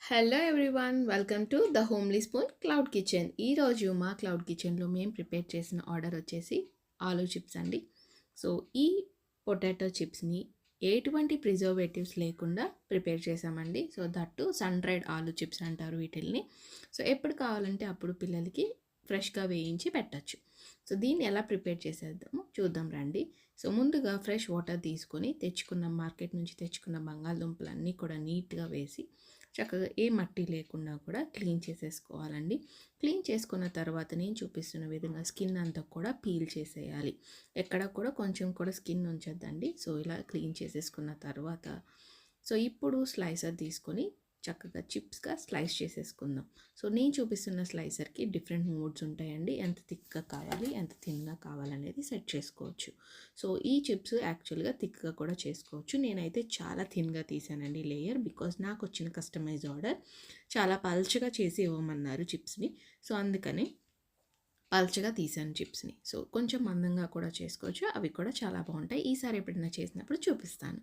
Hello everyone, welcome to the homely spoon cloud kitchen. ఈరోజు మా cloud కిచెన్లో మేము ప్రిపేర్ చేసిన ఆర్డర్ వచ్చేసి ఆలూ చిప్స్ అండి. సో ఈ పొటాటో చిప్స్ని ఎటువంటి ప్రిజర్వేటివ్స్ లేకుండా ప్రిపేర్ చేసామండి. So that sun dried aloo chips అంటారు వీటిల్ని. సో ఎప్పుడు కావాలంటే అప్పుడు పిల్లలకి ఫ్రెష్గా వేయించి పెట్టచ్చు. సో దీన్ని ఎలా ప్రిపేర్ చేసేద్దామో చూద్దాం రండి. సో ముందుగా ఫ్రెష్ వాటర్ తీసుకొని తెచ్చుకున్న మార్కెట్ నుంచి తెచ్చుకున్న బంగాళదుంపలన్నీ కూడా నీట్గా వేసి చక్కగా ఏ మట్టి లేకుండా కూడా క్లీన్ చేసేసుకోవాలండి. క్లీన్ చేసుకున్న తర్వాత నేను చూపిస్తున్న విధంగా స్కిన్ అంతా కూడా పీల్ చేసేయాలి. ఎక్కడ కూడా కొంచెం కూడా స్కిన్ ఉంచొద్దండి. సో ఇలా క్లీన్ చేసేసుకున్న తర్వాత ఇప్పుడు స్లైసర్ తీసుకొని చక్కగా చిప్స్గా స్లైస్ చేసేసుకుందాం. సో నేను చూపిస్తున్న స్లైసర్కి డిఫరెంట్ మోడ్స్ ఉంటాయండి. ఎంత థిక్గా కావాలి, ఎంత థిన్గా కావాలనేది సెట్ చేసుకోవచ్చు. సో ఈ చిప్స్ యాక్చువల్గా థిక్గా కూడా చేసుకోవచ్చు. నేనైతే చాలా థిన్గా తీసానండి లేయర్, బికాజ్ నాకు వచ్చిన కస్టమైజ్ ఆర్డర్ చాలా పల్చగా చేసి ఇవ్వమన్నారు చిప్స్ని. సో అందుకని పల్చగా తీసాను చిప్స్ని. సో కొంచెం మందంగా కూడా చేసుకోవచ్చు, అవి కూడా చాలా బాగుంటాయి. ఈసారి ఎప్పుడైనా చేసినప్పుడు చూపిస్తాను.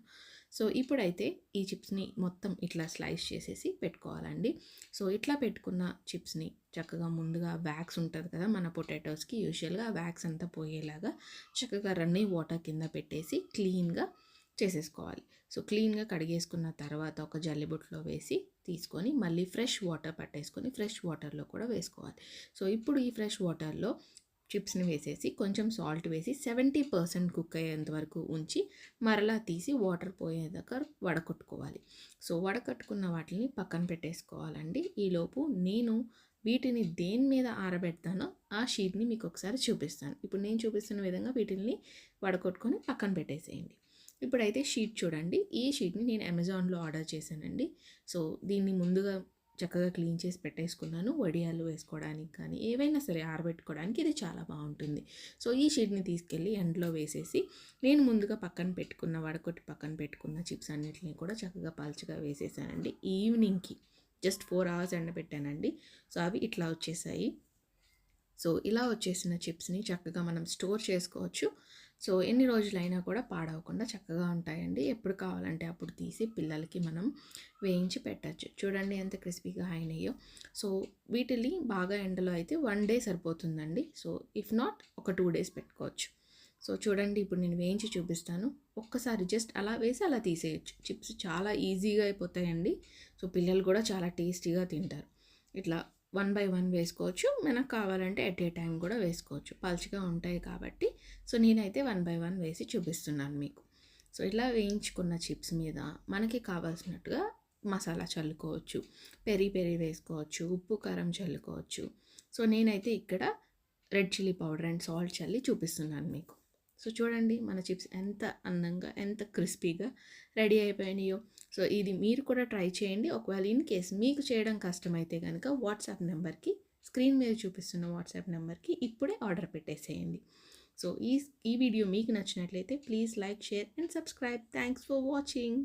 సో ఇప్పుడైతే ఈ చిప్స్ని మొత్తం ఇట్లా స్లైస్ చేసేసి పెట్టుకోవాలండి. సో ఇట్లా పెట్టుకున్న చిప్స్ని చక్కగా ముందుగా వ్యాక్స్ ఉంటుంది కదా మన పొటాటోస్కి, యూజువల్గా వ్యాక్స్ అంతా పోయేలాగా చక్కగా రన్నింగ్ వాటర్ కింద పెట్టేసి క్లీన్గా చేసేసుకోవాలి. సో క్లీన్గా కడిగేసుకున్న తర్వాత ఒక జల్లిబుట్లో వేసి తీసుకొని మళ్ళీ ఫ్రెష్ వాటర్ పట్టేసుకొని ఫ్రెష్ వాటర్లో కూడా వేసుకోవాలి. సో ఇప్పుడు ఈ ఫ్రెష్ వాటర్లో చిప్స్ని వేసేసి కొంచెం సాల్ట్ వేసి 70% కుక్ అయ్యేంత వరకు ఉంచి మరలా తీసి వాటర్ పోయేదాకా వడకట్టుకోవాలి. సో వడకట్టుకున్న వాటిని పక్కన పెట్టేసుకోవాలండి. ఈలోపు నేను వీటిని దేని మీద ఆరబెడతానో ఆ షీట్ని మీకు ఒకసారి చూపిస్తాను. ఇప్పుడు నేను చూపిస్తున్న విధంగా వీటిని వడకొట్టుకొని పక్కన పెట్టేసేయండి. ఇప్పుడైతే షీట్ చూడండి. ఈ షీట్ని నేను అమెజాన్లో ఆర్డర్ చేశానండి. సో దీన్ని ముందుగా చక్కగా క్లీన్ చేసి పెట్టేసుకున్నాను. వడియాలు వేసుకోవడానికి కానీ ఏవైనా సరే ఆరబెట్టుకోవడానికి ఇది చాలా బాగుంటుంది. సో ఈ షీట్ని తీసుకెళ్ళి ఎండలో వేసేసి నేను ముందుగా పక్కన పెట్టుకున్న వడకొట్టి పక్కన పెట్టుకున్న చిప్స్ అన్నిటిని కూడా చక్కగా పల్చగా వేసేసానండి. ఈవినింగ్కి జస్ట్ 4 hours ఎండబెట్టానండి. సో అవి ఇట్లా వచ్చేసాయి. సో ఇలా వచ్చేసిన చిప్స్ని చక్కగా మనం స్టోర్ చేసుకోవచ్చు. సో ఎన్ని రోజులైనా కూడా పాడవకుండా చక్కగా ఉంటాయండి. ఎప్పుడు కావాలంటే అప్పుడు తీసి పిల్లలకి మనం వేయించి పెట్టచ్చు. చూడండి ఎంత క్రిస్పీగా అయినాయో. సో వీటిని బాగా ఎండలో అయితే 1 day సరిపోతుందండి. సో ఇఫ్ నాట్ ఒక 2 days పెట్టుకోవచ్చు. సో చూడండి ఇప్పుడు నేను వేయించి చూపిస్తాను. ఒక్కసారి జస్ట్ అలా వేసి అలా తీసేయచ్చు. చిప్స్ చాలా ఈజీగా అయిపోతాయండి. సో పిల్లలు కూడా చాలా టేస్టీగా తింటారు. ఇట్లా 1 by 1 వేసుకోవచ్చు. మనకు కావాలంటే ఎట్ ఏ టైం కూడా వేసుకోవచ్చు. పల్చగా ఉంటాయి కాబట్టి సో నేనైతే 1 by 1 వేసి చూపిస్తున్నాను మీకు. సో ఇలా వేయించుకున్న చిప్స్ మీద మనకి కావాల్సినట్టుగా మసాలా చల్లుకోవచ్చు. పెరి పెరి వేసుకోవచ్చు. ఉప్పు కారం చల్లుకోవచ్చు. సో నేనైతే ఇక్కడ red chilli powder and salt చల్లి చూపిస్తున్నాను మీకు. సో చూడండి మన చిప్స్ ఎంత అందంగా ఎంత క్రిస్పీగా రెడీ అయిపోయినాయో. సో ఇది మీరు కూడా ట్రై చేయండి. ఒకవేళ ఇన్ కేస్ మీకు చేయడం కష్టమైతే కనుక వాట్సాప్ నెంబర్కి, స్క్రీన్ మీద చూపిస్తున్న వాట్సాప్ నెంబర్కి ఇప్పుడే ఆర్డర్ పెట్టేసేయండి. సో ఈ వీడియో మీకు నచ్చినట్లయితే please like, share and subscribe. Thanks for watching.